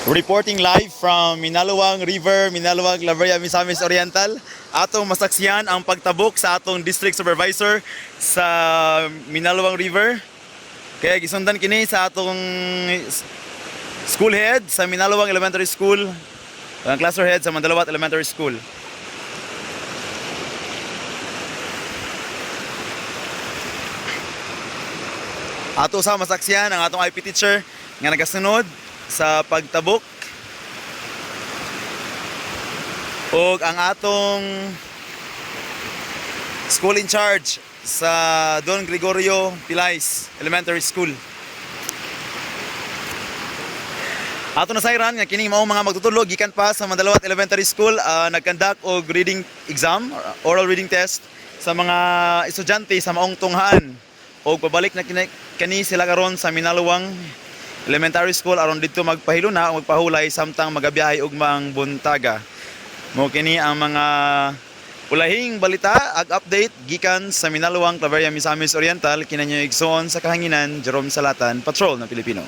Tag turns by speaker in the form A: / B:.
A: Reporting live from Minaluwang River, Minaluwang, Claveria, Misamis Oriental. Atong masaksiyan ang pagtabok sa atong district supervisor sa Minaluwang River. Kaya gisundan kini sa atong school head sa Minaluwang Elementary School, ang cluster head sa Mandalawat Elementary School. Ato sa masaksiyan ang atong IP teacher nga nagasunod sa pagtabok ug ang atong school in charge sa Don Gregorio Pilais Elementary School. Ato na sayran nga kini mao mga magtutudlo gikan pa sa Mandalawat Elementary School, nagkandak og reading exam, oral reading test sa mga estudyante sa maong tunghan. O pabalik na kani sila karon sa Minaluwang Elementary School aron didto magpahiluna o magpahulay samtang magabiyahe ug mang buntaga. Mo kini ang mga ulahing balita ag update gikan sa Minaluwang, Claveria, Misamis Oriental kinanyo igsoon sa kahanginan Jerome Salatan, Patrol na Pilipino.